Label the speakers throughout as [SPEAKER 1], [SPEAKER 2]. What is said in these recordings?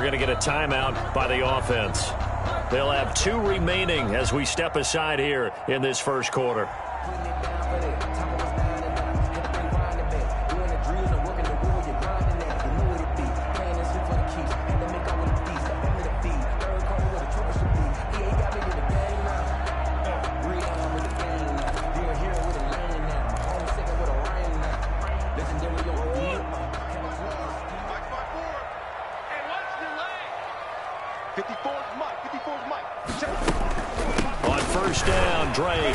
[SPEAKER 1] going to get a timeout by the offense. They'll have 2 remaining as we step aside here in this first quarter. On first down, Drake.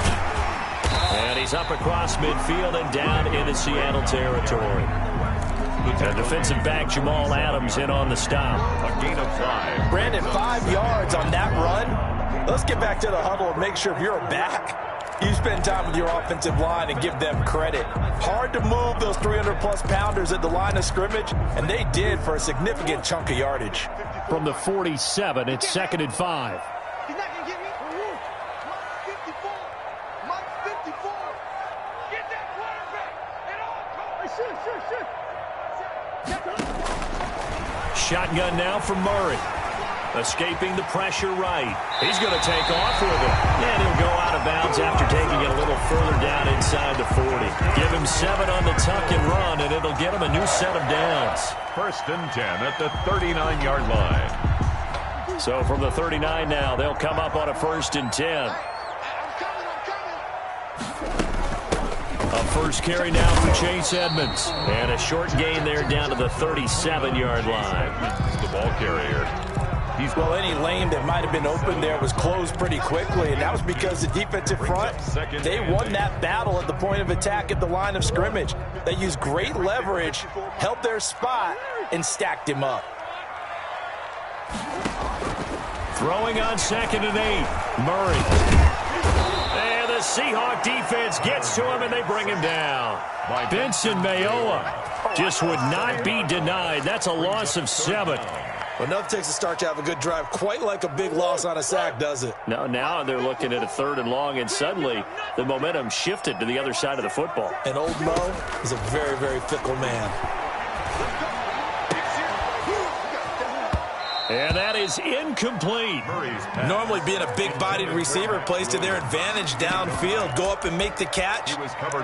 [SPEAKER 1] And he's up across midfield and down into Seattle territory. And defensive back Jamal Adams in on the stop. A gain of 5.
[SPEAKER 2] Brandon, 5 yards on that run. Let's get back to the huddle and make sure if you're a back, you spend time with your offensive line and give them credit. Hard to move those 300-plus pounders at the line of scrimmage, and they did for a significant chunk of yardage.
[SPEAKER 1] From the 47, it's 2nd and 5.
[SPEAKER 3] He's not going to get me. Mike 54. Mike 54. Get that quarterback at all costs. Shoot.
[SPEAKER 1] Shotgun now from Murray. Escaping the pressure right. He's going to take off with it. And he'll go out of bounds after taking it a little further down inside the 40. Give him 7 on the tuck and run, and it'll get him a new set of downs.
[SPEAKER 4] 1st and 10 at the 39-yard line.
[SPEAKER 1] So from the 39 now, they'll come up on a 1st and 10. A first carry now for Chase Edmonds. And a short gain there down to the 37-yard line.
[SPEAKER 4] The ball carrier.
[SPEAKER 2] Well, any lane that might have been open there was closed pretty quickly, and that was because the defensive front, they won that battle at the point of attack at the line of scrimmage. They used great leverage, held their spot, and stacked him up.
[SPEAKER 1] Throwing on 2nd and 8. Murray. And the Seahawk defense gets to him, and they bring him down. Benson Mayowa just would not be denied. That's a loss of 7.
[SPEAKER 2] Well, nothing takes a start to have a good drive quite like a big loss on a sack, does it?
[SPEAKER 1] No, now they're looking at a 3rd and long, and suddenly the momentum shifted to the other side of the football.
[SPEAKER 2] And old Mo is a very, very fickle man.
[SPEAKER 1] And that is incomplete.
[SPEAKER 2] Normally being a big-bodied receiver plays to their advantage downfield. Go up and make the catch,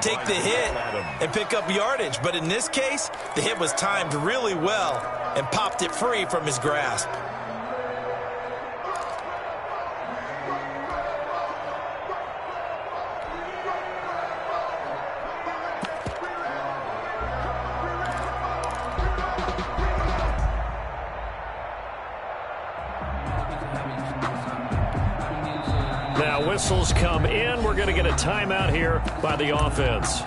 [SPEAKER 2] take the hit, and pick up yardage. But in this case, the hit was timed really well and popped it free from his grasp.
[SPEAKER 1] Now whistles come in. We're going to get a timeout here by the offense.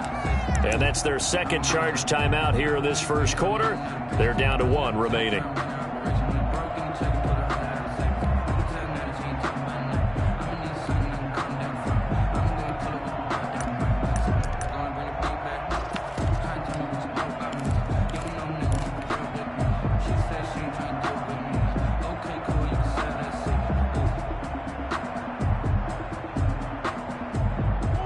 [SPEAKER 1] And that's their 2nd charge timeout here in this first quarter. They're down to 1 remaining.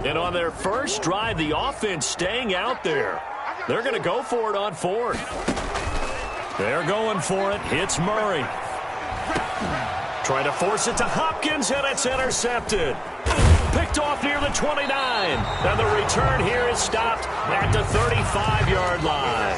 [SPEAKER 1] And on their first drive, the offense staying out there. They're going to go for it on 4th. They're going for it. Hits Murray. Trying to force it to Hopkins, and it's intercepted. Picked off near the 29. And the return here is stopped at the 35-yard line.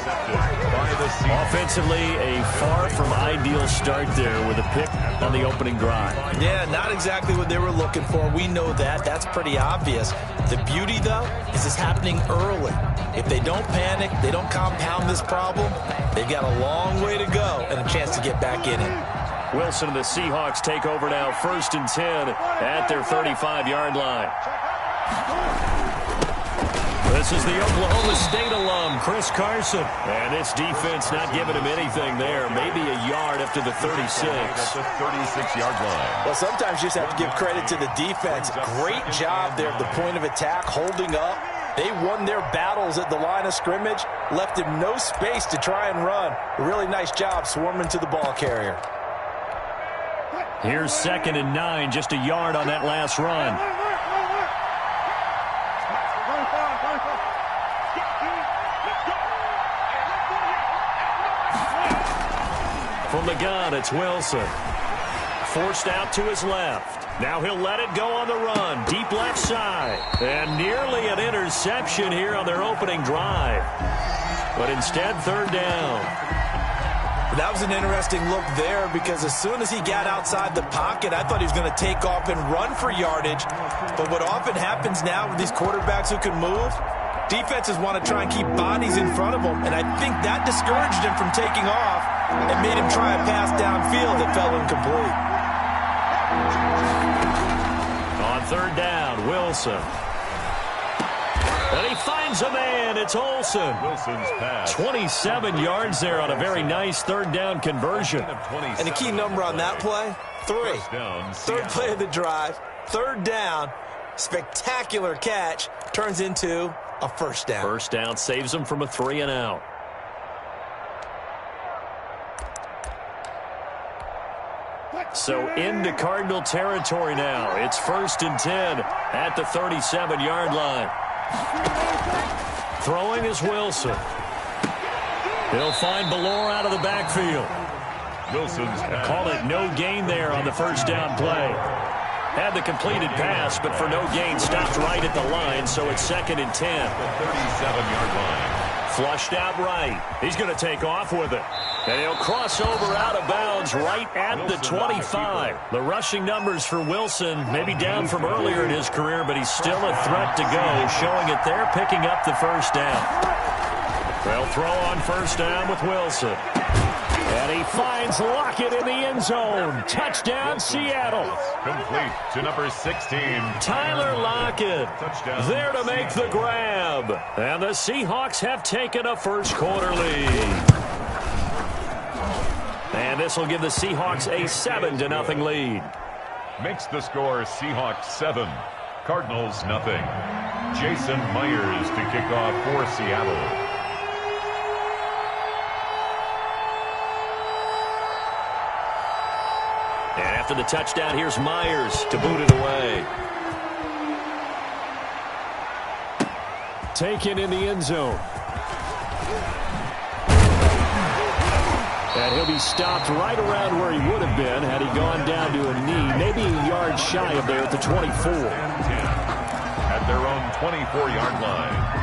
[SPEAKER 1] Offensively, a far from ideal start there with a pick on the opening drive.
[SPEAKER 2] Yeah, not exactly what they were looking for. We know that. That's pretty obvious. The beauty, though, is it's happening early. If they don't panic, they don't compound this problem, they've got a long way to go and a chance to get back in it.
[SPEAKER 1] Wilson and the Seahawks take over now, 1st and 10 at their 35-yard line. This is the Oklahoma State alum, Chris Carson. And this defense not giving him anything there. Maybe a yard up to the 36.
[SPEAKER 4] That's the 36-yard line.
[SPEAKER 2] Well, sometimes you just have to give credit to the defense. Great job there at the point of attack, holding up. They won their battles at the line of scrimmage, left him no space to try and run. A really nice job swarming to the ball carrier.
[SPEAKER 1] Here's 2nd and 9, just a yard on that last run. From the gun, it's Wilson. Forced out to his left. Now he'll let it go on the run. Deep left side. And nearly an interception here on their opening drive. But instead, third down.
[SPEAKER 2] That was an interesting look there because as soon as he got outside the pocket, I thought he was going to take off and run for yardage. But what often happens now with these quarterbacks who can move, defenses want to try and keep bodies in front of them. And I think that discouraged him from taking off and made him try a pass downfield that fell incomplete.
[SPEAKER 1] On third down, Wilson. And he finds a man. It's Olsen.
[SPEAKER 4] Wilson's pass.
[SPEAKER 1] 27 yards there on a very nice third down conversion.
[SPEAKER 2] And the key number on that play, 3. Third play of the drive, third down, spectacular catch, turns into a first down.
[SPEAKER 1] First down saves him from a 3 and out. So into Cardinal territory now. It's 1st and 10 at the 37-yard line. Throwing is Wilson. He'll find Ballore out of the backfield.
[SPEAKER 4] Wilson's pass.
[SPEAKER 1] Call it no gain there on the first down play. Had the completed pass, but for no gain, stopped right at the line, so it's 2nd and 10.
[SPEAKER 4] The 37-yard line.
[SPEAKER 1] Flushed out right. He's going to take off with it. And he'll cross over out of bounds right at the 25. The rushing numbers for Wilson may be down from earlier in his career, but he's still a threat to go, showing it there, picking up the first down. They'll throw on first down with Wilson. And he finds Lockett in the end zone. Touchdown, Seattle.
[SPEAKER 4] Complete to number 16.
[SPEAKER 1] Tyler Lockett
[SPEAKER 4] Touchdown,
[SPEAKER 1] there to make the grab. And the Seahawks have taken a first quarter lead. And this will give the Seahawks a 7-0 lead.
[SPEAKER 4] Makes the score Seahawks 7, Cardinals nothing. Jason Myers to kick off for Seattle.
[SPEAKER 1] And after the touchdown, here's Myers to boot it away. Taken in the end zone. And he'll be stopped right around where he would have been had he gone down to a knee, maybe a yard shy of there at the 24.
[SPEAKER 4] At their own 24-yard line.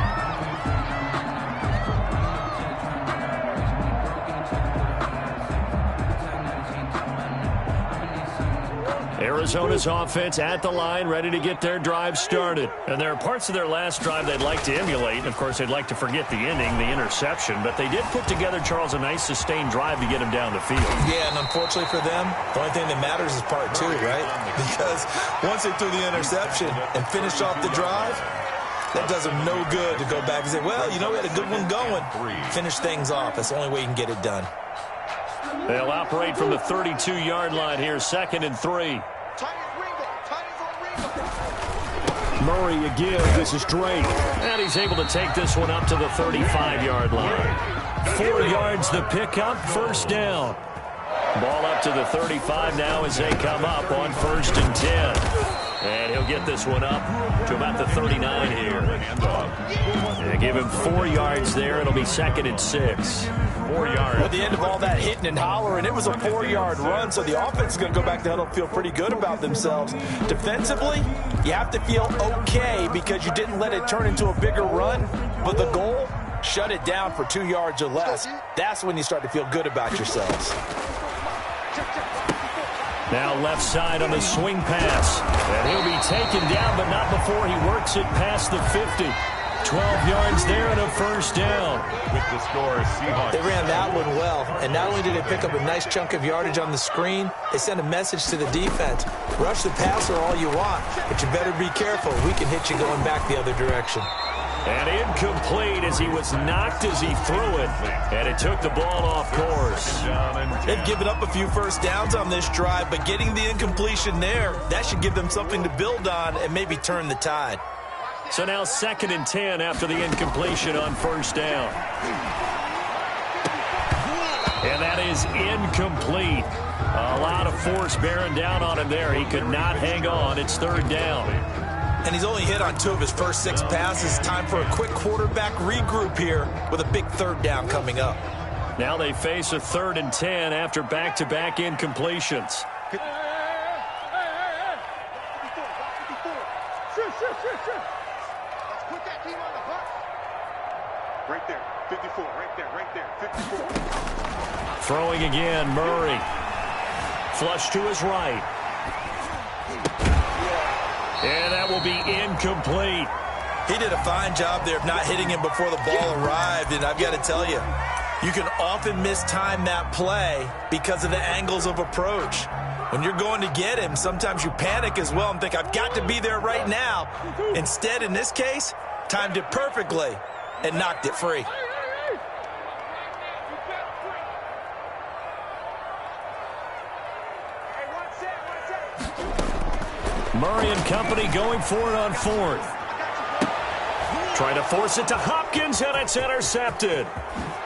[SPEAKER 1] Arizona's offense at the line, ready to get their drive started. And there are parts of their last drive they'd like to emulate. And, of course, they'd like to forget the ending, the interception. But they did put together, Charles, a nice sustained drive to get him down the field.
[SPEAKER 2] Yeah, and unfortunately for them, the only thing that matters is part 2, right? Because once they threw the interception and finished off the drive, that does them no good to go back and say, well, you know, we had a good one going. Finish things off. That's the only way you can get it done.
[SPEAKER 1] They'll operate from the 32-yard line here, 2nd and 3. Murray again. This is Drake. And he's able to take this one up to the 35-yard line. 4 yards the pickup, first down. Ball up to the 35 now as they come up on 1st and 10. And he'll get this one up to about the 39 here. And give him 4 yards there. It'll be 2nd and 6.
[SPEAKER 4] 4 yards.
[SPEAKER 2] At the end of all that hitting and hollering, it was a 4-yard run, so the offense is going to go back to huddle and feel pretty good about themselves. Defensively, you have to feel okay because you didn't let it turn into a bigger run, but the goal, shut it down for 2 yards or less. That's when you start to feel good about yourselves.
[SPEAKER 1] Now left side on the swing pass. And he'll be taken down, but not before he works it past the 50. 12 yards there and a first down.
[SPEAKER 4] With the score, Seahawks.
[SPEAKER 2] They ran that one well, and not only did they pick up a nice chunk of yardage on the screen, they sent a message to the defense. Rush the passer all you want, but you better be careful. We can hit you going back the other direction.
[SPEAKER 1] And incomplete as he was knocked as he threw it. And it took the ball off course.
[SPEAKER 2] They've given up a few first downs on this drive, but getting the incompletion there, that should give them something to build on and maybe turn the tide.
[SPEAKER 1] So now 2nd and 10 after the incompletion on first down. And that is incomplete. A lot of force bearing down on him there. He could not hang on. It's 3rd down.
[SPEAKER 2] And he's only hit on 2 of his first 6 passes. Time for a quick quarterback regroup here with a big 3rd down coming up.
[SPEAKER 1] Now they face a 3rd and 10 after back-to-back incompletions.
[SPEAKER 3] Hey. Let's put that team on the bus. Right there, 54, right there, 54.
[SPEAKER 1] Throwing again, Murray. Flush to his right. And that will be incomplete.
[SPEAKER 2] He did a fine job there of not hitting him before the ball arrived, and I've got to tell you, you can often mistime that play because of the angles of approach. When you're going to get him, sometimes you panic as well and think, I've got to be there right now. Instead, in this case, timed it perfectly and knocked it free.
[SPEAKER 1] Murray and company going for it on 4th. Trying to force it to Hopkins, and it's intercepted.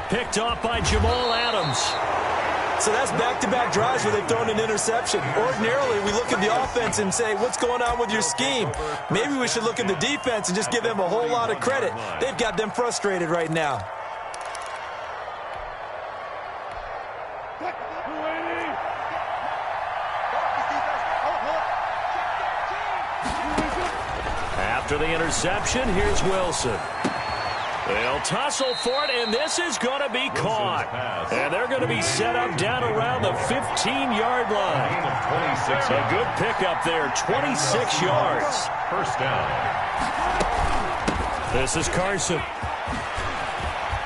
[SPEAKER 1] Picked off by Jamal Adams.
[SPEAKER 2] So that's back-to-back drives where they've thrown an interception. Ordinarily, we look at the offense and say, what's going on with your scheme? Maybe we should look at the defense and just give them a whole lot of credit. They've got them frustrated right now.
[SPEAKER 1] After the interception, here's Wilson. They'll tussle for it, and this is going to be caught. And they're going to be set up down around the 15-yard line. A good pickup there, 26 yards.
[SPEAKER 4] First down.
[SPEAKER 1] This is Carson.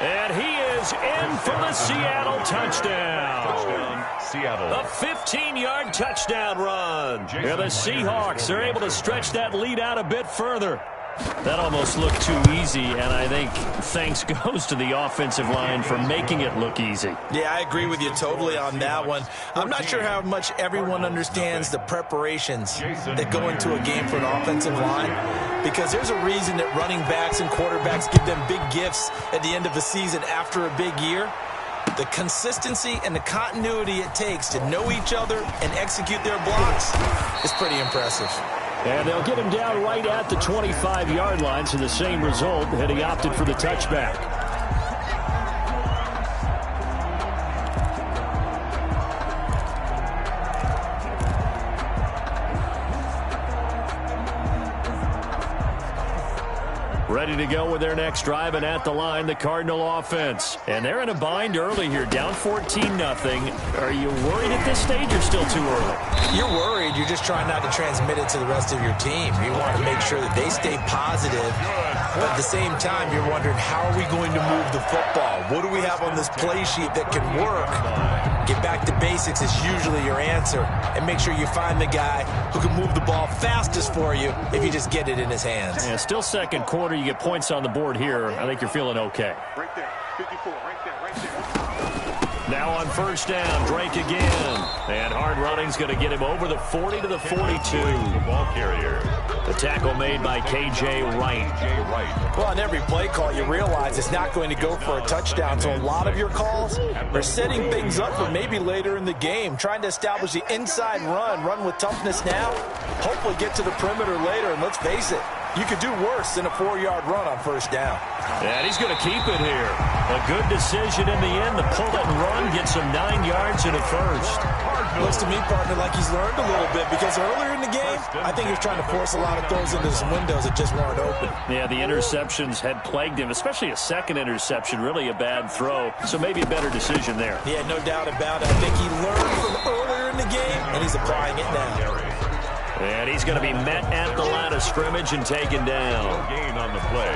[SPEAKER 1] And he is in for the Seattle touchdown.
[SPEAKER 4] Seattle.
[SPEAKER 1] A 15-yard touchdown run. And the Seahawks are able to stretch that lead out a bit further. That almost looked too easy, and I think thanks goes to the offensive line for making it look easy.
[SPEAKER 2] Yeah, I agree with you totally on that one. I'm not sure how much everyone understands the preparations that go into a game for an offensive line, because there's a reason that running backs and quarterbacks give them big gifts at the end of the season after a big year. The consistency and the continuity it takes to know each other and execute their blocks is pretty impressive.
[SPEAKER 1] And they'll get him down right at the 25-yard line, so the same result, and he opted for the touchback. Ready to go with their next drive, and at the line, the Cardinal offense. And they're in a bind early here, down 14-0. Are you worried at this stage or still too early?
[SPEAKER 2] You're worried. You're just trying not to transmit it to the rest of your team. You want to make sure that they stay positive. But at the same time, you're wondering, how are we going to move the football? What do we have on this play sheet that can work? Get back to basics is usually your answer. And make sure you find the guy who can move the ball fastest for you if you just get it in his hands.
[SPEAKER 1] Yeah, still second quarter. You get points on the board here. I think you're feeling okay.
[SPEAKER 3] Right there, 54, right there, right there.
[SPEAKER 1] Now on first down, Drake again. And hard running's going to get him over the 40 to the 42.
[SPEAKER 4] The ball carrier.
[SPEAKER 1] The tackle made by K.J. Wright.
[SPEAKER 2] Well, on every play call, you realize it's not going to go for a touchdown. So a lot of your calls are setting things up for maybe later in the game, trying to establish the inside run with toughness now, hopefully get to the perimeter later. And let's face it, you could do worse than a 4-yard run on first down.
[SPEAKER 1] And he's going to keep it here. A good decision in the end. The pull it and run gets him 9 yards in a first.
[SPEAKER 2] Looks to me, partner, like he's learned a little bit, because earlier in the game, I think he was trying to force a lot of throws into some windows that just weren't open.
[SPEAKER 1] Yeah, the interceptions had plagued him, especially a second interception, really a bad throw. So maybe a better decision there.
[SPEAKER 2] Yeah, no doubt about it. I think he learned from earlier in the game, and he's applying it now.
[SPEAKER 1] And he's going to be met at the line of scrimmage and taken down.
[SPEAKER 4] Gain on the play.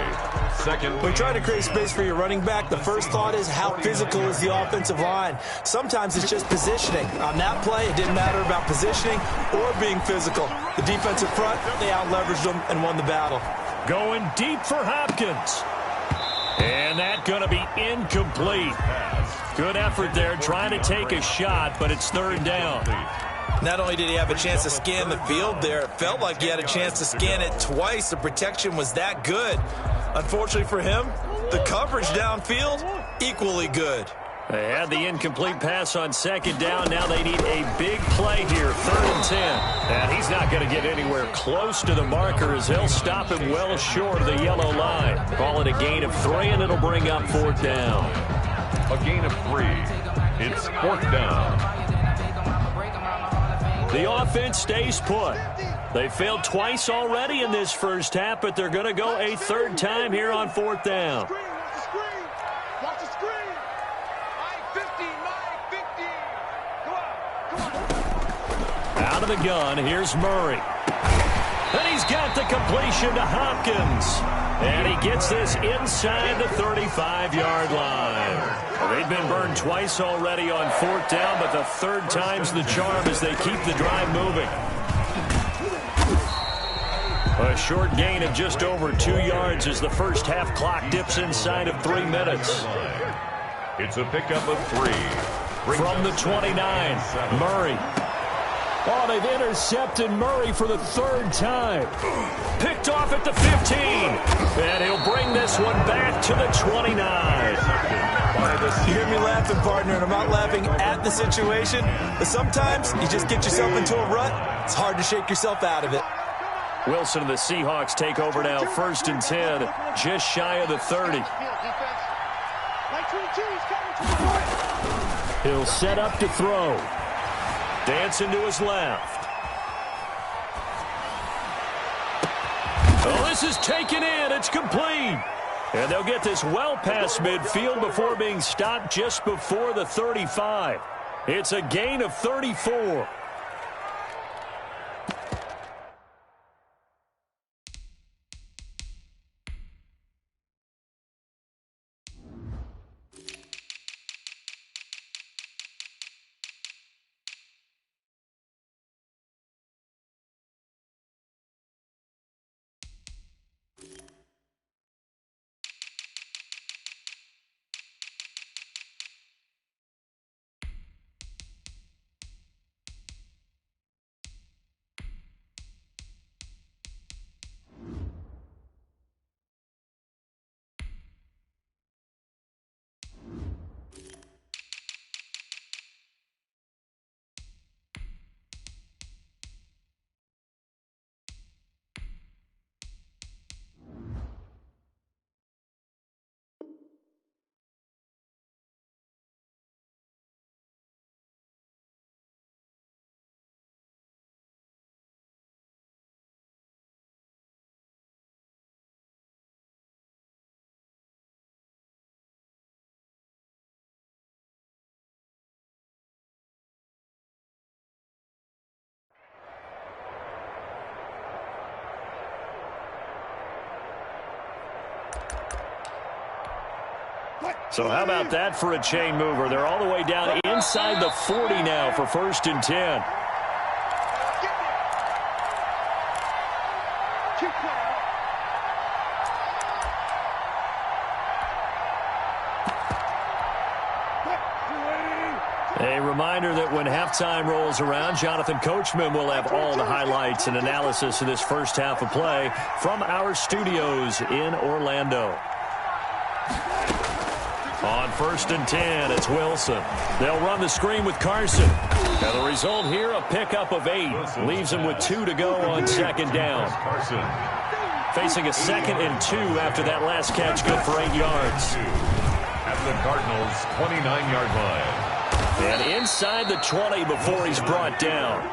[SPEAKER 4] Second.
[SPEAKER 2] When trying to create space for your running back, the first thought is, how physical is the offensive line? Sometimes it's just positioning. On that play, it didn't matter about positioning or being physical. The defensive front, they out-leveraged them and won the battle.
[SPEAKER 1] Going deep for Hopkins. And that's going to be incomplete. Good effort there, trying to take a shot, but it's third down.
[SPEAKER 2] Not only did he have a chance to scan the field there, it felt like he had a chance to scan it twice. The protection was that good. Unfortunately for him, the coverage downfield, equally good.
[SPEAKER 1] They had the incomplete pass on second down. Now they need a big play here, 3rd and 10. And he's not going to get anywhere close to the marker as they'll stop him well short of the yellow line. Call it a gain of 3, and it'll bring up 4th down.
[SPEAKER 4] A gain of 3. It's 4th down.
[SPEAKER 1] The offense stays put. They failed twice already in this first half, but they're going to go a 3rd time here on 4th down.
[SPEAKER 3] Watch the screen. I 50, my 50. Go out.
[SPEAKER 1] Out of the gun, here's Murray. And he's got the completion to Hopkins. And he gets this inside the 35-yard line. Well, they've been burned twice already on 4th down, but the 3rd time's the charm as they keep the drive moving. A short gain of just over 2 yards as the first half clock dips inside of 3 minutes.
[SPEAKER 4] It's a pickup of 3.
[SPEAKER 1] From the 29, Murray. Oh, they've intercepted Murray for the 3rd time. Picked off at the 15. And he'll bring this one back to the 29.
[SPEAKER 2] You hear me laughing, partner, and I'm not laughing at the situation. But sometimes you just get yourself into a rut. It's hard to shake yourself out of it.
[SPEAKER 1] Wilson and the Seahawks take over now, 1st and 10, just shy of the 30. He'll set up to throw. Dancing to his left. Oh, this is taken in. It's complete. And they'll get this well past midfield before being stopped just before the 35. It's a gain of 34. So how about that for a chain mover? They're all the way down inside the 40 now for 1st and 10. A reminder that when halftime rolls around, Jonathan Coachman will have all the highlights and analysis of this first half of play from our studios in Orlando. On 1st and 10, it's Wilson. They'll run the screen with Carson. Now the result here, a pickup of 8. Leaves him with 2 to go on 2nd down. Facing a 2nd and 2 after that last catch, good for 8 yards.
[SPEAKER 4] At the Cardinals' 29-yard line.
[SPEAKER 1] And inside the 20 before he's brought down.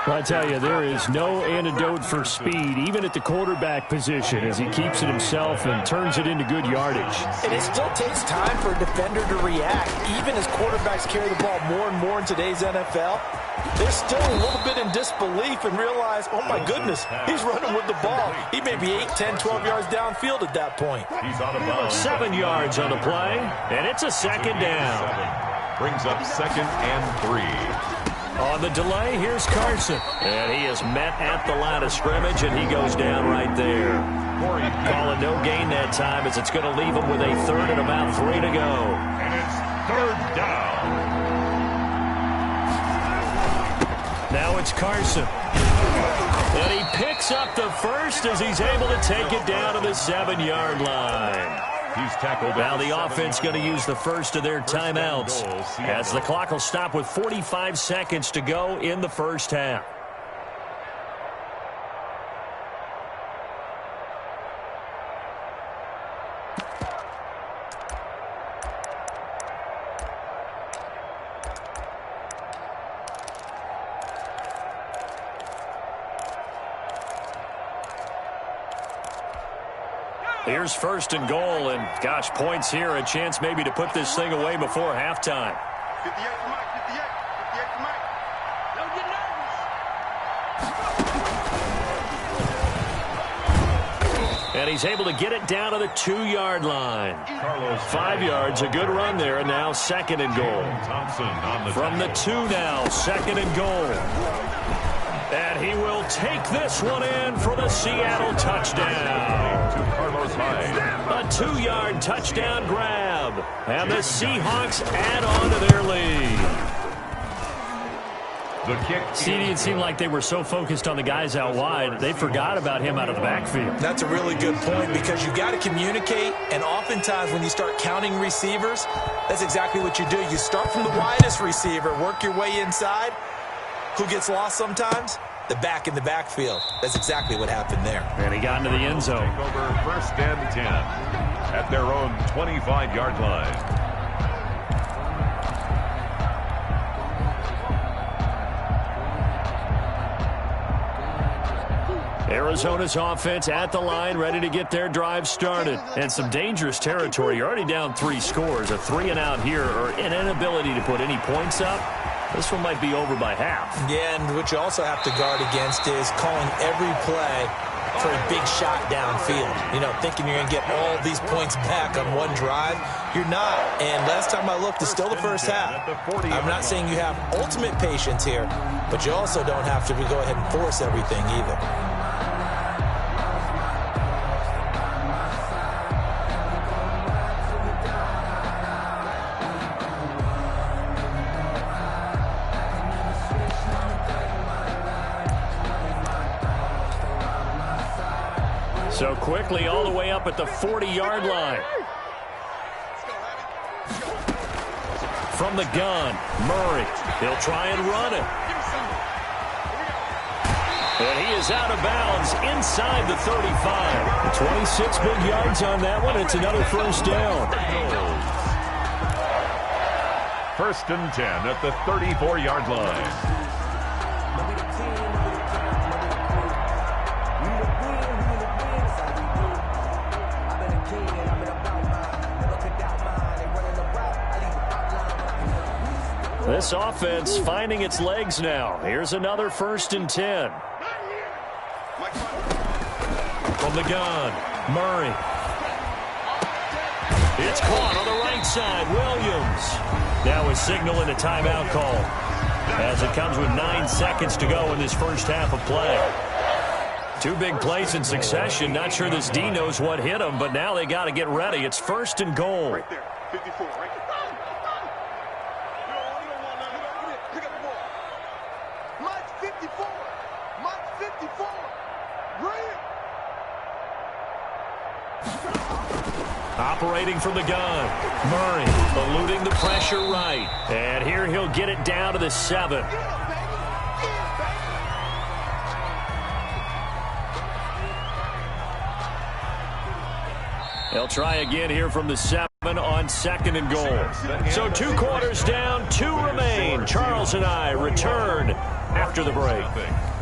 [SPEAKER 5] Well, I tell you, there is no antidote for speed, even at the quarterback position, as he keeps it himself and turns it into good yardage.
[SPEAKER 2] And it still takes time for a defender to react, even as quarterbacks carry the ball more and more in today's NFL. They're still a little bit in disbelief and realize, oh my goodness, he's running with the ball. He may be 8, 10, 12 yards downfield at that point.
[SPEAKER 4] He's out of bounds.
[SPEAKER 1] 7 yards on the play, and it's a 2nd down.
[SPEAKER 4] Brings up 2nd and 3.
[SPEAKER 1] On the delay, here's Carson. And he is met at the line of scrimmage, and he goes down right there. Calling no gain that time as it's going to leave him with a 3rd and about 3 to go.
[SPEAKER 4] And it's 3rd down.
[SPEAKER 1] Now it's Carson. And he picks up the first as he's able to take it down to the 7-yard line.
[SPEAKER 4] He's tackled.
[SPEAKER 1] Now the offense going to use the first of their timeouts as the clock will stop with 45 seconds to go in the first half. Here's first and goal, and gosh, points here, a chance maybe to put this thing away before halftime.
[SPEAKER 3] 58 for Mike, 58 for Mike. Don't get nervous.
[SPEAKER 1] And he's able to get it down to the 2-yard line. 5 yards, a good run there, and now second and goal.
[SPEAKER 4] Thompson on the
[SPEAKER 1] From the 2 now, second and goal. And he will take this one in for the Seattle touchdown.
[SPEAKER 4] to Carlos Hyde.
[SPEAKER 1] A 2-yard touchdown grab. And the Seahawks add on to their lead.
[SPEAKER 4] The kick.
[SPEAKER 5] CD, it seemed like they were so focused on the guys out wide, they forgot about him out of the backfield.
[SPEAKER 2] That's a really good point because you got to communicate, and oftentimes when you start counting receivers, that's exactly what you do. You start from the widest receiver, work your way inside. Who gets lost sometimes? The back in the backfield. That's exactly what happened there.
[SPEAKER 5] And he got into the end zone.
[SPEAKER 4] Take over first and 10 at their own 25-yard line.
[SPEAKER 1] Arizona's offense at the line, ready to get their drive started. And some dangerous territory. You're already down 3 scores. A 3-and-out here, or an inability to put any points up. This one might be over by half.
[SPEAKER 2] Yeah, and what you also have to guard against is calling every play for a big shot downfield. You know, thinking you're going to get all these points back on one drive. You're not. And last time I looked, it's still the first half. I'm not saying you have ultimate patience here, but you also don't have to go ahead and force everything either.
[SPEAKER 1] So quickly all the way up at the 40-yard line. From the gun, Murray. He'll try and run it. And he is out of bounds inside the 35. 26 big yards on that one. It's another first down.
[SPEAKER 4] First and 10 at the 34-yard line.
[SPEAKER 1] This offense finding its legs now. Here's another first and 10. From the gun, Murray. It's caught on the right side. Williams. Now is signaling a timeout call as it comes with 9 seconds to go in this first half of play. 2 big plays in succession. Not sure this D knows what hit him, but now they got to get ready. It's first and goal.
[SPEAKER 3] Right there, 54, right there. Pick up the ball. Mike's 54. Mike's 54. Green.
[SPEAKER 1] Operating from the gun. Murray eluding the pressure right. And here he'll get it down to the 7. They'll try again here from the 7 on second and goal. So 2 quarters down, 2 remain. Charles and I return after the break.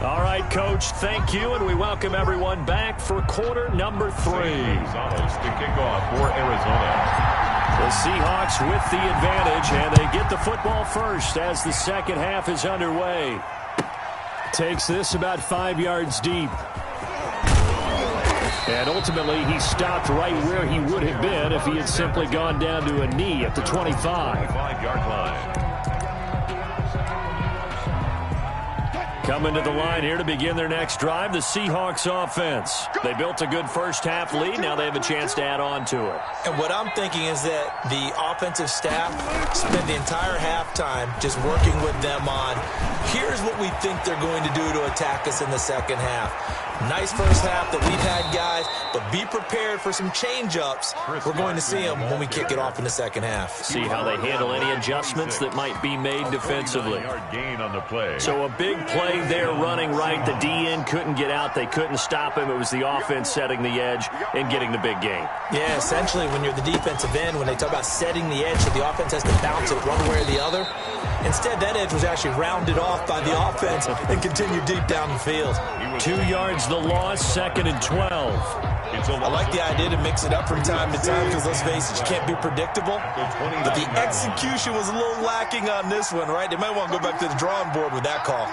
[SPEAKER 1] All right, Coach, thank you, and we welcome everyone back for quarter number 3.
[SPEAKER 4] Gonzalez to kick off for Arizona.
[SPEAKER 1] The Seahawks with the advantage, and they get the football first as the second half is underway.
[SPEAKER 5] Takes this about 5 yards deep. And ultimately, he stopped right where he would have been if he had simply gone down to a knee at the 25.
[SPEAKER 4] 25-yard line.
[SPEAKER 1] Coming to the line here to begin their next drive, the Seahawks offense. They built a good first half lead. Now they have a chance to add on to it.
[SPEAKER 2] And what I'm thinking is that the offensive staff spent the entire halftime just working with them on, here's what we think they're going to do to attack us in the second half. Nice first half that we've had, guys, but be prepared for some change-ups. We're going to see them when we kick it off in the second half.
[SPEAKER 1] See how they handle any adjustments that might be made defensively.
[SPEAKER 4] Gain on the play.
[SPEAKER 1] So a big play there running right. The DN couldn't get out. They couldn't stop him. It was the offense setting the edge and getting the big gain.
[SPEAKER 2] Yeah, essentially when you're the defensive end, when they talk about setting the edge so the offense has to bounce it one way or the other, Instead, that edge was actually rounded off by the offense and continued deep down the field.
[SPEAKER 5] 2 yards the loss, 2nd and 12.
[SPEAKER 2] I like the idea to mix it up from time to time because, let's face it, you can't be predictable. But the execution was a little lacking on this one, right? They might want to go back to the drawing board with that call.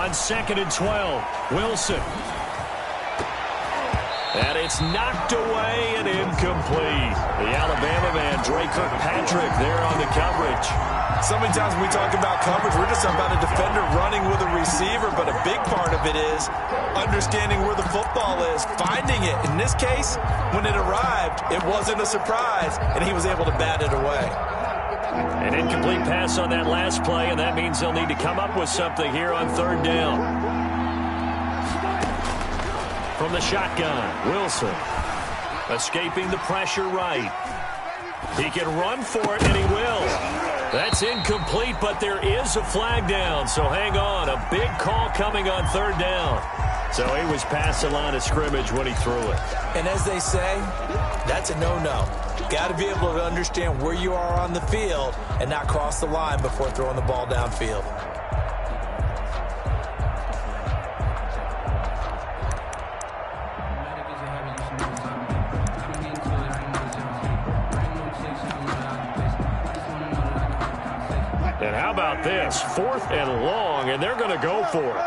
[SPEAKER 5] On 2nd and 12, Wilson. And it's knocked away and incomplete. The Alabama man, Dre Kirkpatrick, there on the coverage.
[SPEAKER 2] So many times when we talk about coverage, we're just about a defender running with a receiver, but a big part of it is understanding where the football is, finding it. In this case, when it arrived, it wasn't a surprise, and he was able to bat it away.
[SPEAKER 5] An incomplete pass on that last play, and that means they'll need to come up with something here on 3rd down. From the shotgun, Wilson. Escaping the pressure right. He can run for it, and he will. That's incomplete, but there is a flag down, so hang on. A big call coming on 3rd down. So he was past the line of scrimmage when he threw it.
[SPEAKER 2] And as they say, that's a no-no. Got to be able to understand where you are on the field and not cross the line before throwing the ball downfield.
[SPEAKER 5] And how about this? 4th and long, and they're going to go for it.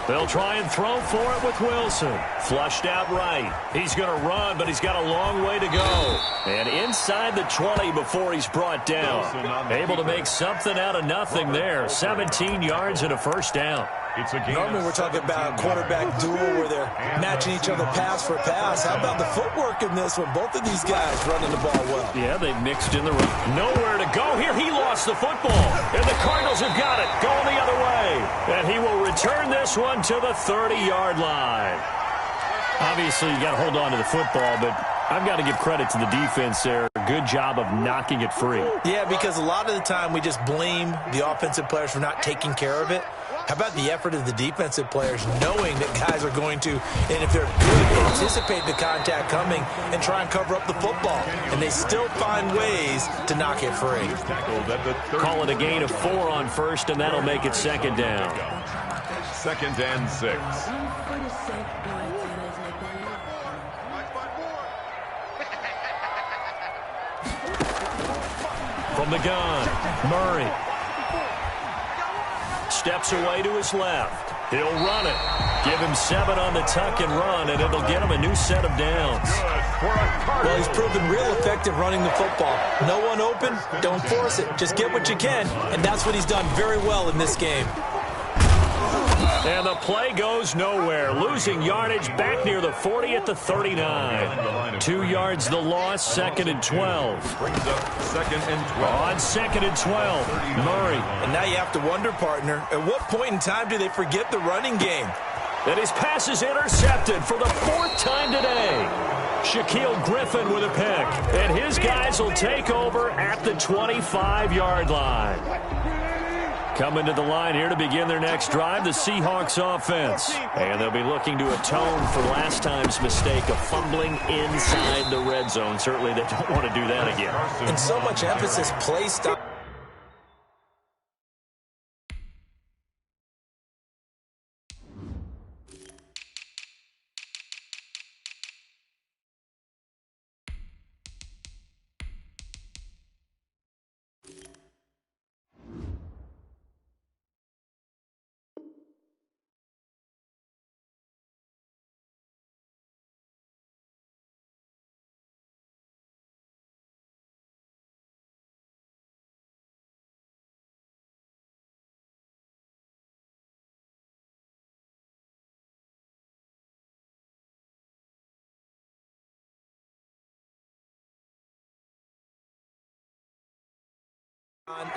[SPEAKER 5] They'll try and throw for it with Wilson. Flushed out right. He's going to run, but he's got a long way to go. And inside the 20 before he's brought down. Able to make something out of nothing there. 17 yards and a 1st down.
[SPEAKER 2] Normally we're talking about a quarterback duel where they're matching each other pass for pass. How about the footwork in this one? Both of these guys running the ball well.
[SPEAKER 5] Yeah, they mixed in the run. Nowhere to go here. He lost the football. And the Cardinals have got it. Going the other way. And he will return this one to the 30-yard line. Obviously, you got to hold on to the football, but I've got to give credit to the defense there. Good job of knocking it free.
[SPEAKER 2] Yeah, because a lot of the time we just blame the offensive players for not taking care of it. How about the effort of the defensive players knowing that guys are going to, and if they're good, anticipate the contact coming and try and cover up the football. And they still find ways to knock it free.
[SPEAKER 5] Call it a gain of 4 on 1st, and that'll make it 2nd down.
[SPEAKER 4] 2nd and 6.
[SPEAKER 5] From the gun, Murray. Steps away to his left. He'll run it. Give him 7 on the tuck and run, and it'll get him a new set of downs.
[SPEAKER 2] Well, he's proven real effective running the football. No one open, don't force it. Just get what you can, and that's what he's done very well in this game.
[SPEAKER 5] And the play goes nowhere. Losing yardage back near the 40 at the 39. 2 yards the loss, 2nd and 12.
[SPEAKER 4] Brings up 2nd and 12.
[SPEAKER 5] On 2nd and 12, Murray.
[SPEAKER 2] And now you have to wonder, partner, at what point in time do they forget the running game?
[SPEAKER 5] And his pass is intercepted for the 4th time today. Shaquille Griffin with a pick. And his guys will take over at the 25-yard line. Coming to the line here to begin their next drive, the Seahawks offense. And they'll be looking to atone for last time's mistake of fumbling inside the red zone. Certainly they don't want to do that again.
[SPEAKER 2] And so much emphasis placed on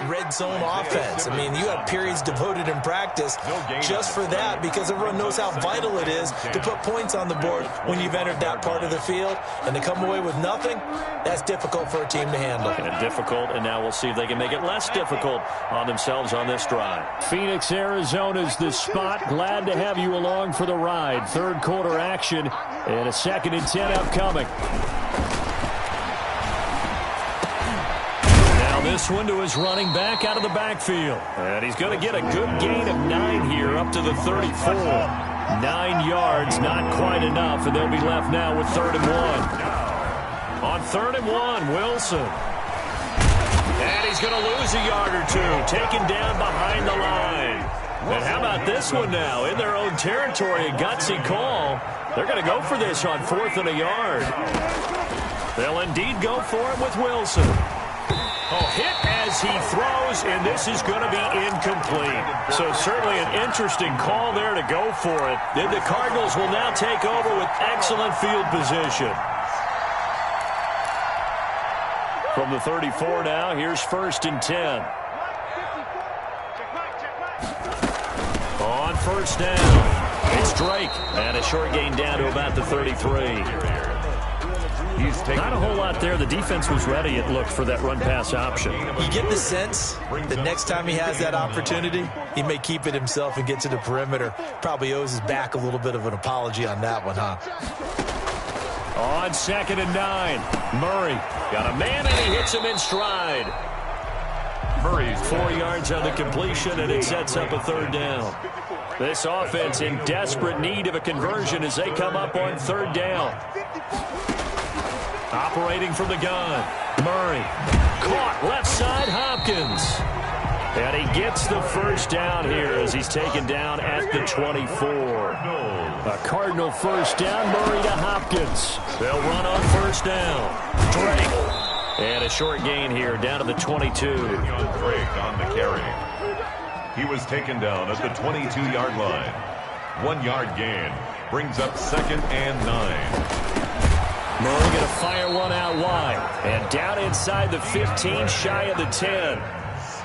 [SPEAKER 2] Red zone offense. I mean, you have periods devoted in practice just for that, because everyone knows how vital it is to put points on the board when you've entered that part of the field. And to come away with nothing, that's difficult for a team to handle.
[SPEAKER 1] And difficult, and now we'll see if they can make it less difficult on themselves on this drive. Phoenix, Arizona's the spot. Glad to have you along for the ride. Third quarter action and a 2nd and 10 upcoming. This one to his running back out of the backfield. And he's going to get a good gain of 9 here up to the 34. 9 yards, not quite enough, and they'll be left now with 3rd and 1. On 3rd and 1, Wilson. And he's going to lose a yard or two, taken down behind the line. And how about this one now? In their own territory, a gutsy call. They're going to go for this on 4th and a yard. They'll indeed go for it with Wilson. Oh, hit as he throws, and this is going to be incomplete. So certainly an interesting call there to go for it. Then the Cardinals will now take over with excellent field position. From the 34 now, here's 1st and 10. On 1st down, it's Drake, and a short gain down to about the 33. Not a whole lot there. The defense was ready, it looked, for that run-pass option.
[SPEAKER 2] You get the sense that next time he has that opportunity, he may keep it himself and get to the perimeter. Probably owes his back a little bit of an apology on that one, huh?
[SPEAKER 1] On 2nd and 9, Murray got a man, and he hits him in stride. Murray's 4 yards on the completion, and it sets up a 3rd down. This offense in desperate need of a conversion as they come up on 3rd down. Operating from the gun, Murray. Caught left side, Hopkins. And he gets the 1st down here as he's taken down at the 24. A Cardinal 1st down, Murray to Hopkins. They'll run on 1st down. Drake. And a short gain here down to the 22.
[SPEAKER 4] Drake on the carry. He was taken down at the 22-yard line. 1 yard gain brings up 2nd and 9.
[SPEAKER 1] Murray going to fire one out wide. And down inside the 15, shy of the 10.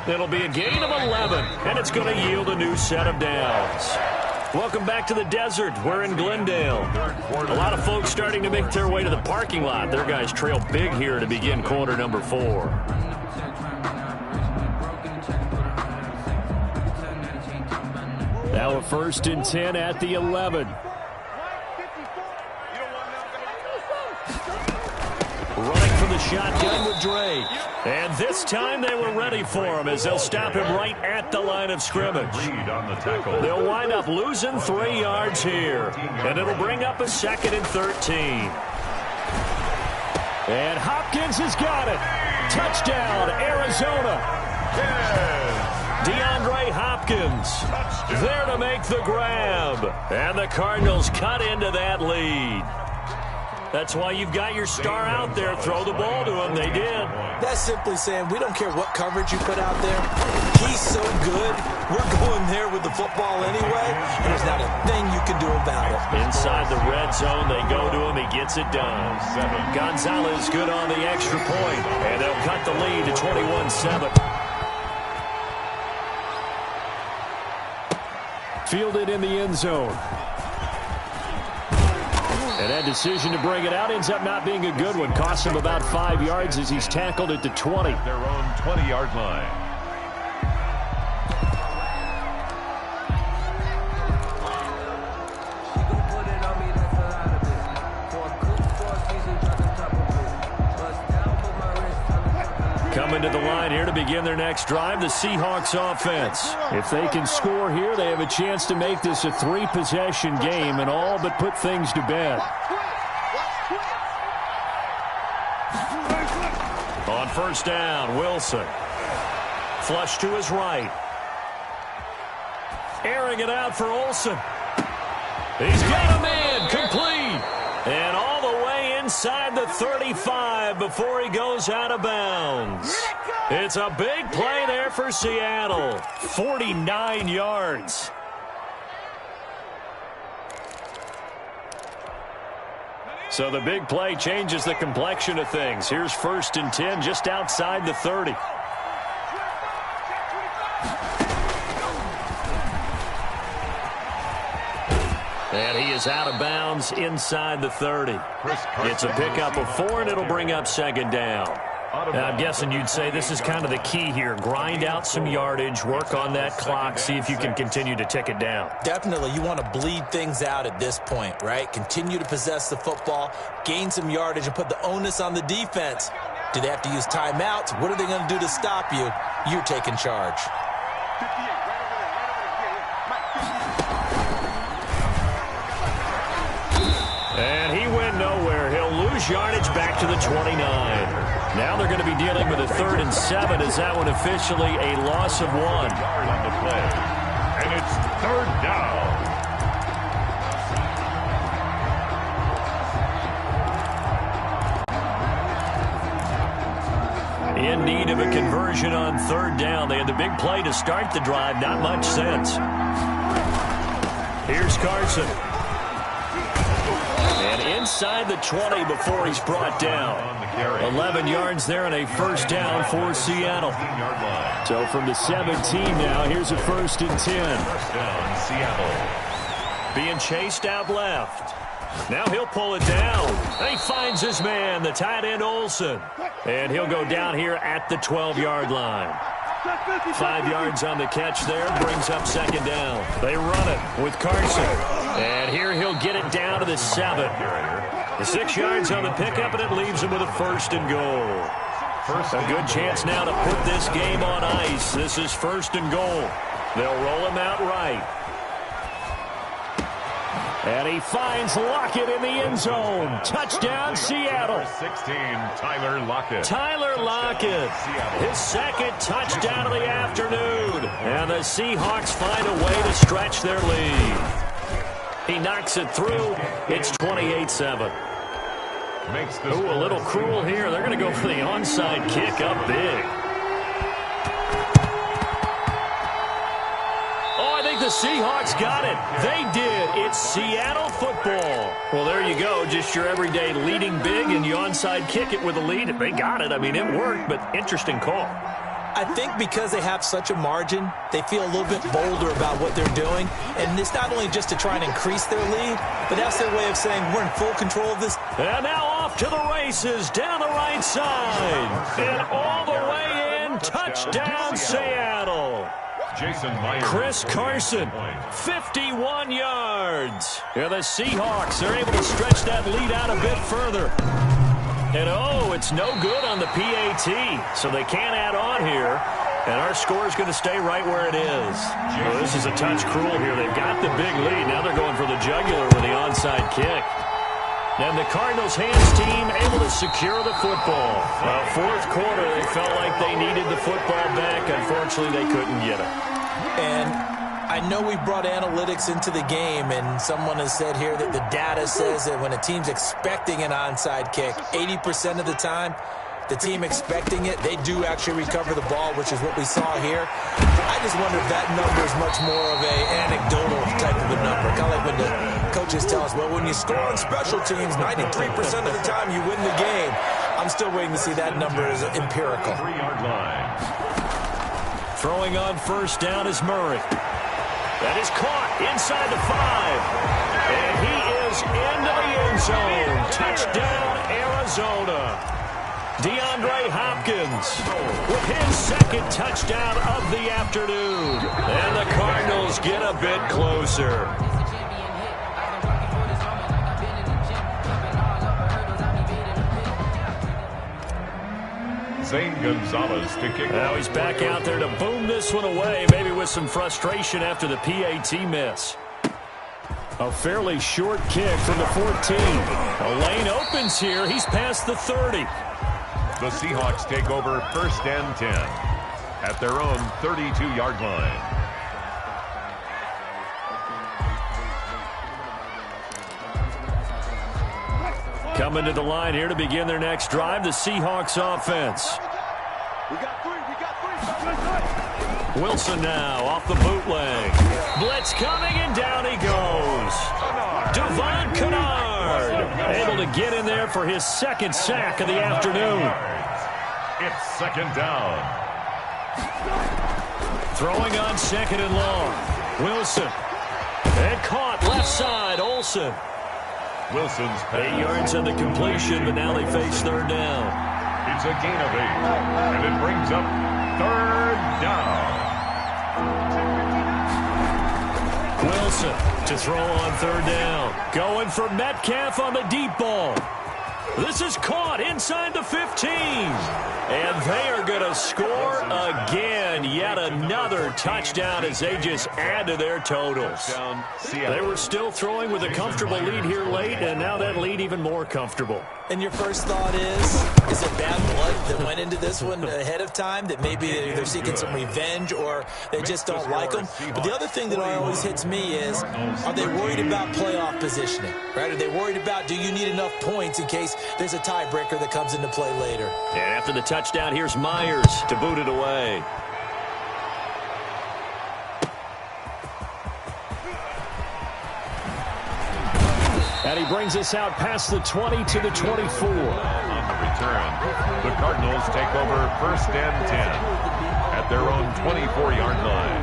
[SPEAKER 1] It'll be a gain of 11, and it's going to yield a new set of downs. Welcome back to the desert. We're in Glendale. A lot of folks starting to make their way to the parking lot. Their guys trail big here to begin quarter number 4. Now a 1st and 10 at the 11. Running from the shotgun with Drake. And this time they were ready for him as they'll stop him right at the line of scrimmage. They'll wind up losing 3 yards here. And it'll bring up a 2nd and 13. And Hopkins has got it. Touchdown, Arizona. DeAndre Hopkins there to make the grab. And the Cardinals cut into that lead. That's why you've got your star out there. Throw the ball to him. They did.
[SPEAKER 2] That's simply saying we don't care what coverage you put out there. He's so good. We're going there with the football anyway, and there's not a thing you can do about it.
[SPEAKER 1] Inside the red zone, they go to him. He gets it done. Gonzalez good on the extra point, and they'll cut the lead to 21-7. Fielded in the end zone. And that decision to bring it out ends up not being a good one. Costs him about 5 yards as he's tackled at the 20.
[SPEAKER 4] Their own 20-yard line.
[SPEAKER 1] Coming to the line here to begin their next drive, the Seahawks offense. If they can score here, they have a chance to make this a 3-possession game and all but put things to bed. On 1st down, Wilson. Flush to his right. Airing it out for Olsen. He's got a man, complete. And all the way inside the 35 before he goes out of bounds. It's a big play there for Seattle. 49 yards. So the big play changes the complexion of things. Here's 1st and 10 just outside the 30. And he is out of bounds inside the 30. It's a pickup of 4, and it'll bring up second down. I'm guessing you'd say this is kind of the key here. Grind out some yardage, work on that clock, see if you can continue to tick it down.
[SPEAKER 2] Definitely, you want to bleed things out at this point, right? Continue to possess the football, gain some yardage, and put the onus on the defense. Do they have to use timeouts? What are they going to do to stop you? You're taking charge.
[SPEAKER 1] And he went nowhere. He'll lose yardage back to the 29. Now they're going to be dealing with a 3rd and 7. Is that one officially a loss of 1?
[SPEAKER 4] Yard on the play. And it's 3rd down.
[SPEAKER 1] In need of a conversion on 3rd down. They had the big play to start the drive. Not much sense. Here's Carson. And inside the 20 before he's brought down. 11 yards there and a first down for Seattle. So from the 17 now, here's a 1st and 10.
[SPEAKER 4] First down, Seattle.
[SPEAKER 1] Being chased out left. Now he'll pull it down. He finds his man, the tight end Olsen. And he'll go down here at the 12-yard line. 5 yards on the catch there, brings up second down. They run it with Carson. And here he'll get it down to the 7. The 6 yards on the pickup, and it leaves him with a 1st and goal. A good chance now to put this game on ice. This is 1st and goal. They'll roll him out right. And he finds Lockett in the end zone. Touchdown, Seattle.
[SPEAKER 4] 16, Tyler Lockett.
[SPEAKER 1] Tyler Lockett, his 2nd touchdown of the afternoon. And the Seahawks find a way to stretch their lead. He knocks it through. It's 28-7. Ooh, a little cruel here. They're going to go for the onside kick up big. The Seahawks got it. They did. It's Seattle football. Well, there you go. Just your everyday leading big, and you onside kick it with a lead. They got it. I mean, it worked, but interesting call.
[SPEAKER 2] I think because they have such a margin, they feel a little bit bolder about what they're doing. And it's not only just to try and increase their lead, but that's their way of saying we're in full control of this.
[SPEAKER 1] And now off to the races down the right side. And all the way in. Touchdown, Seattle. Chris Carson, 51 yards. Yeah, the Seahawks are able to stretch that lead out a bit further. And, oh, it's no good on the PAT, so they can't add on here. And our score is going to stay right where it is. Well, this is a touch cruel here. They've got the big lead. Now they're going for the jugular with the onside kick. And the Cardinals' hands team able to secure the football. Well, 4th quarter, they felt like they needed the football back. Unfortunately, they couldn't get it.
[SPEAKER 2] And I know we brought analytics into the game, and someone has said here that the data says that when a team's expecting an onside kick, 80% of the time, the team expecting it, they do actually recover the ball, which is what we saw here. I just wonder if that number is much more of an anecdotal type of a number. Kind of like when the coaches tell us, well, when you score on special teams, 93% of the time you win the game. I'm still waiting to see that number as empirical.
[SPEAKER 4] 3-yard line.
[SPEAKER 1] Throwing on first down is Murray. That is caught inside the 5. And he is into the end zone. Touchdown, Arizona. DeAndre Hopkins with his 2nd touchdown of the afternoon. And the Cardinals get a bit closer.
[SPEAKER 4] Zane Gonzalez to kick.
[SPEAKER 1] Now he's back out there to boom this one away, maybe with some frustration after the PAT miss. A fairly short kick from the 14. A lane opens here. He's past the 30.
[SPEAKER 4] The Seahawks take over 1st and 10 at their own 32-yard line.
[SPEAKER 1] Coming to the line here to begin their next drive, the Seahawks offense.
[SPEAKER 3] We got 3.
[SPEAKER 1] Wilson now off the bootleg. Blitz coming, and down he goes. Devon Kennard able to get in there for his 2nd sack of the afternoon.
[SPEAKER 4] It's 2nd down.
[SPEAKER 1] Throwing on 2nd and long. Wilson. And caught left side, Olsen.
[SPEAKER 4] Wilson's pass.
[SPEAKER 1] 8 yards on the completion, but now they face third down.
[SPEAKER 4] It's a gain of 8, and it brings up third down.
[SPEAKER 1] Wilson to throw on third down. Going for Metcalf on the deep ball. This is caught inside the 15. And they are going to score again. Yet another touchdown as they just add to their totals. They were still throwing with a comfortable lead here late, and now that lead even more comfortable.
[SPEAKER 2] And your first thought is it bad blood that went into this one ahead of time, that maybe they're seeking some revenge or they just don't like them? But the other thing that always hits me is, are they worried about playoff positioning, right? Are they worried about, do you need enough points in case there's a tiebreaker that comes into play later?
[SPEAKER 1] And after the touchdown, here's Myers to boot it away. And he brings us out past the 20 to the 24.
[SPEAKER 4] On the return, the Cardinals take over 1st and 10 at their own 24-yard line.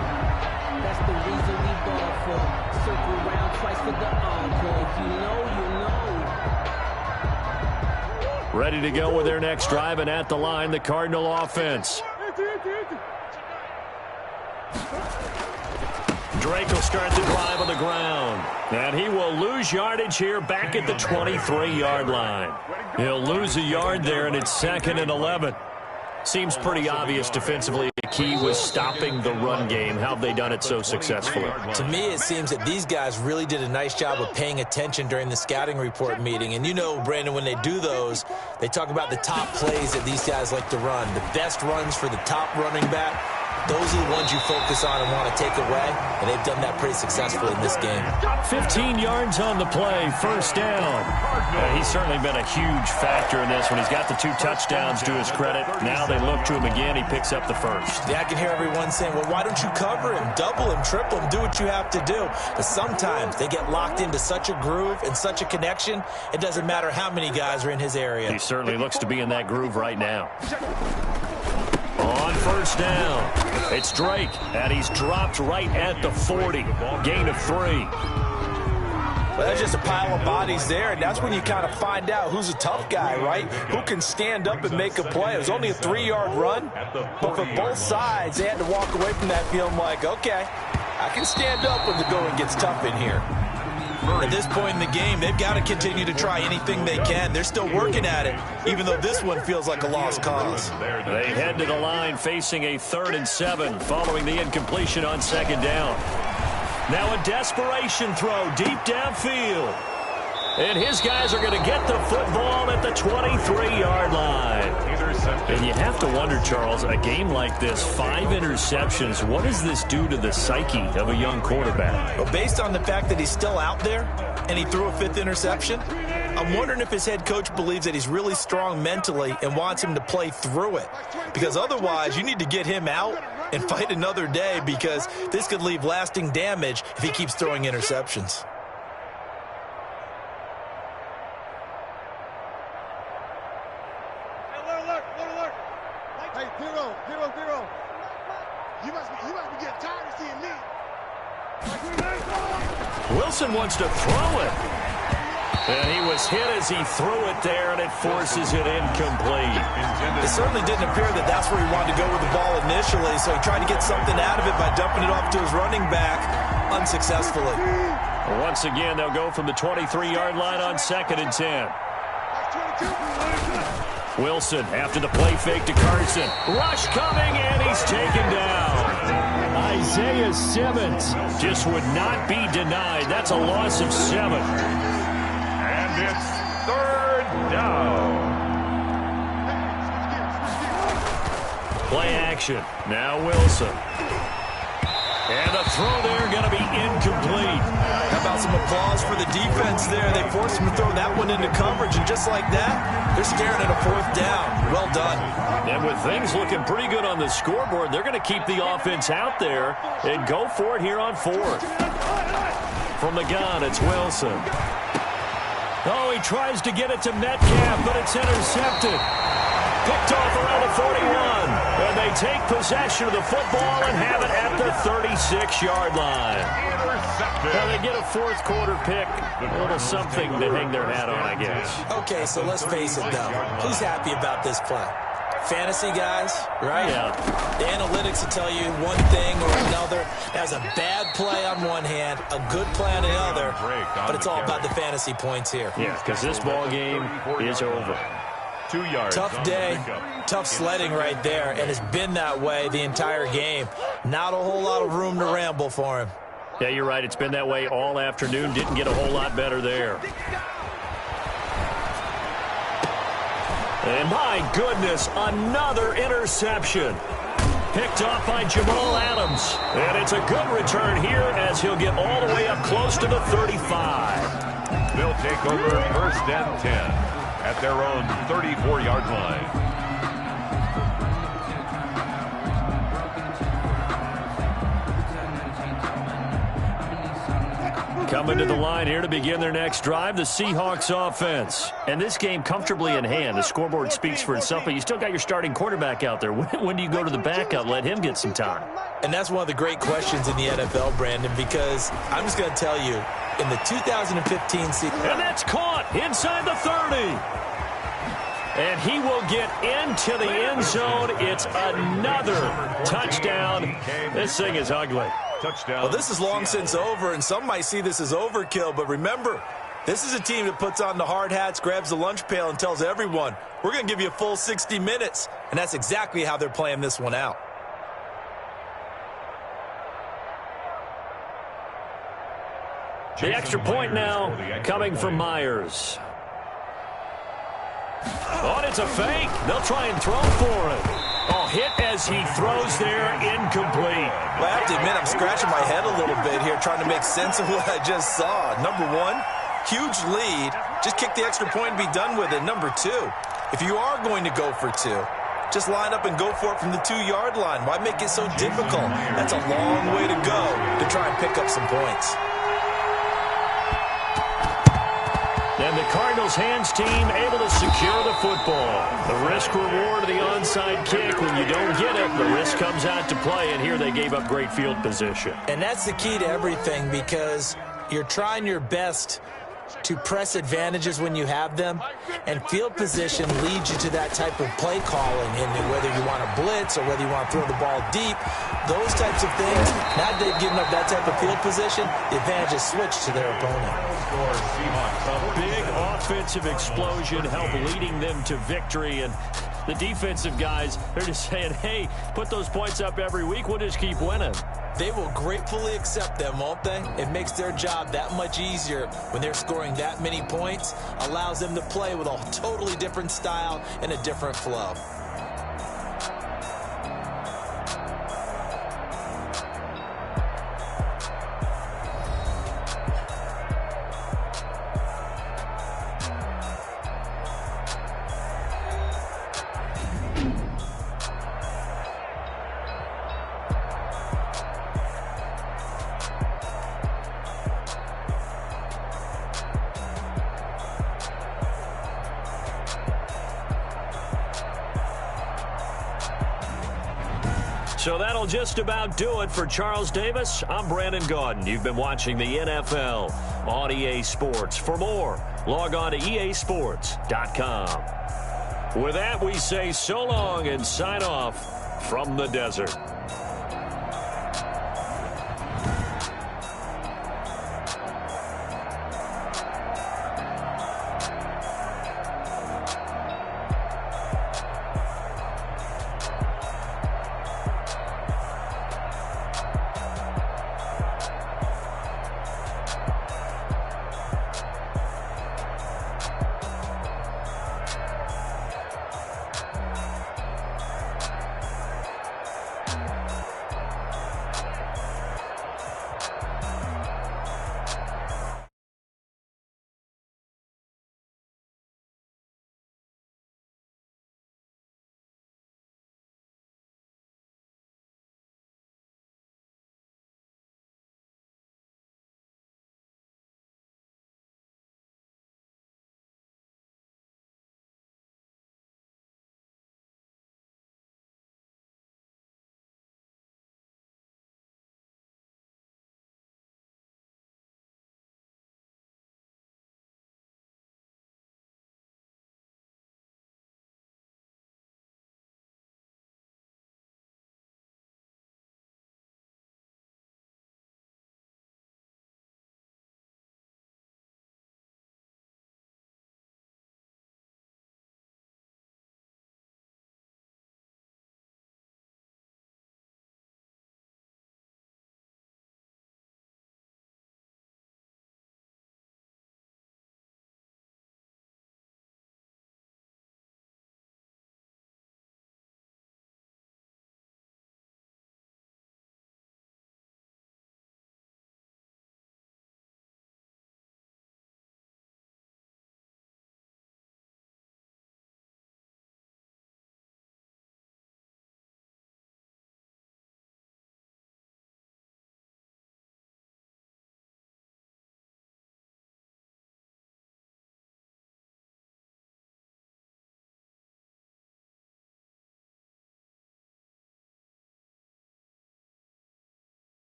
[SPEAKER 6] That's the reason we ball for. Circle around twice for the encore. If you know, you know.
[SPEAKER 1] Ready to go with their next drive, and at the line, the Cardinal offense. Drake will start the drive on the ground. And he will lose yardage here back at the 23-yard line. He'll lose a yard there, and it's 2nd and 11. Seems pretty obvious defensively. The key was stopping the run game. How have they done it so successfully?
[SPEAKER 2] To me, it seems that these guys really did a nice job of paying attention during the scouting report meeting. And you know, Brandon, when they do those, they talk about the top plays that these guys like to run. The best runs for the top running back. Those are the ones you focus on and want to take away, and they've done that pretty successfully in this game.
[SPEAKER 1] 15 yards on the play, first down. He's certainly been a huge factor in this one. He's got the 2 touchdowns to his credit. Now they look to him again. He picks up the first.
[SPEAKER 2] Yeah, I can hear everyone saying, well, why don't you cover him, double him, triple him, do what you have to do. But sometimes they get locked into such a groove and such a connection, it doesn't matter how many guys are in his area.
[SPEAKER 1] He certainly looks to be in that groove right now. On first down, it's Drake, and he's dropped right at the 40. Gain of 3.
[SPEAKER 2] Well, that's just a pile of bodies there, and that's when you kind of find out who's a tough guy, right? Who can stand up and make a play. It was only a 3-yard run, but for both sides, they had to walk away from that feeling like, okay, I can stand up when the going gets tough in here. At this point in the game, they've got to continue to try anything they can. They're still working at it, even though this one feels like a lost cause.
[SPEAKER 1] They head to the line facing a 3rd and 7 following the incompletion on 2nd down. Now a desperation throw deep downfield. And his guys are going to get the football at the 23-yard line. And you have to wonder, Charles, a game like this, 5 interceptions, what does this do to the psyche of a young quarterback?
[SPEAKER 2] Well, based on the fact that he's still out there and he threw a 5th interception, I'm wondering if his head coach believes that he's really strong mentally and wants him to play through it. Because otherwise, you need to get him out and fight another day, because this could leave lasting damage if he keeps throwing interceptions.
[SPEAKER 3] Hey, Zero. You must be getting tired of seeing me.
[SPEAKER 1] Wilson wants to throw it. And he was hit as he threw it there, and it forces it incomplete.
[SPEAKER 2] It certainly didn't appear that that's where he wanted to go with the ball initially, so he tried to get something out of it by dumping it off to his running back unsuccessfully.
[SPEAKER 1] Once again, they'll go from the 23-yard line on 2nd and 10. Wilson after the play fake to Carson. Rush coming, and he's taken down. Isaiah Simmons just would not be denied. That's a loss of 7.
[SPEAKER 4] And it's 3rd down.
[SPEAKER 1] Play action. Now Wilson. And the throw there going to be incomplete.
[SPEAKER 2] How about some applause for the defense there? They forced him to throw that one into coverage, and just like that, they're staring at a 4th down. Well done.
[SPEAKER 1] And with things looking pretty good on the scoreboard, they're going to keep the offense out there and go for it here on 4th. From the gun, it's Wilson. Oh, he tries to get it to Metcalf, but it's intercepted. Picked off around the 41. And they take possession of the football and have it at the 36-yard line. Well, they get a fourth quarter pick, a little something to hang their hat on, I guess.
[SPEAKER 2] Okay, so let's face it, though. Who's happy about this play? Fantasy guys, right?
[SPEAKER 1] Yeah.
[SPEAKER 2] The analytics will tell you one thing or another. There's a bad play on one hand, a good play on the other, but it's all about the fantasy points here.
[SPEAKER 1] Yeah, because this ball game is over.
[SPEAKER 4] 2 yards.
[SPEAKER 2] Tough day, tough sledding right there, and it's been that way the entire game. Not a whole lot of room to ramble for him.
[SPEAKER 1] Yeah, you're right. It's been that way all afternoon. Didn't get a whole lot better there. And my goodness, another interception. Picked off by Jamal Adams. And it's a good return here as he'll get all the way up close to the 35.
[SPEAKER 4] They'll take over 1st and 10 at their own 34-yard line.
[SPEAKER 1] Coming to the line here to begin their next drive, the Seahawks offense. And this game comfortably in hand. The scoreboard speaks for itself, but you still got your starting quarterback out there. When do you go to the backup, let him get some time?
[SPEAKER 2] And that's one of the great questions in the NFL, Brandon, because I'm just going to tell you, in the 2015 season...
[SPEAKER 1] And that's caught inside the 30. And he will get into the end zone. It's another touchdown. This thing is ugly.
[SPEAKER 4] Touchdown.
[SPEAKER 2] Well, this is long since over, and some might see this as overkill, but remember, this is a team that puts on the hard hats, grabs the lunch pail, and tells everyone, we're going to give you a full 60 minutes, and that's exactly how they're playing this one out.
[SPEAKER 1] The extra point now coming from Myers. Oh, and it's a fake. They'll try and throw for it. Oh, hit as he throws there, incomplete.
[SPEAKER 2] Well, I have to admit, I'm scratching my head a little bit here trying to make sense of what I just saw. Number one, huge lead. Just kick the extra point and be done with it. Number two, if you are going to go for two, just line up and go for it from the 2-yard line. Why make it so difficult? That's a long way to go to try and pick up some points.
[SPEAKER 1] And the Cardinals' hands team able to secure the football. The risk-reward of the onside kick. When you don't get it, the risk comes out to play, and here they gave up great field position.
[SPEAKER 2] And that's the key to everything, because you're trying your best to press advantages when you have them, and field position leads you to that type of play calling, and whether you want to blitz or whether you want to throw the ball deep, those types of things. Now that they've given up that type of field position, the advantage is switched to their opponent.
[SPEAKER 1] A big offensive explosion helped leading them to victory, and the defensive guys, they're just saying, hey, put those points up every week, we'll just keep winning.
[SPEAKER 2] They will gratefully accept them, won't they? It makes their job that much easier when they're scoring that many points, allows them to play with a totally different style and a different flow.
[SPEAKER 1] So that'll just about do it for Charles Davis. I'm Brandon Gaudin. You've been watching the NFL on EA Sports. For more, log on to easports.com. With that, we say so long and sign off from the desert.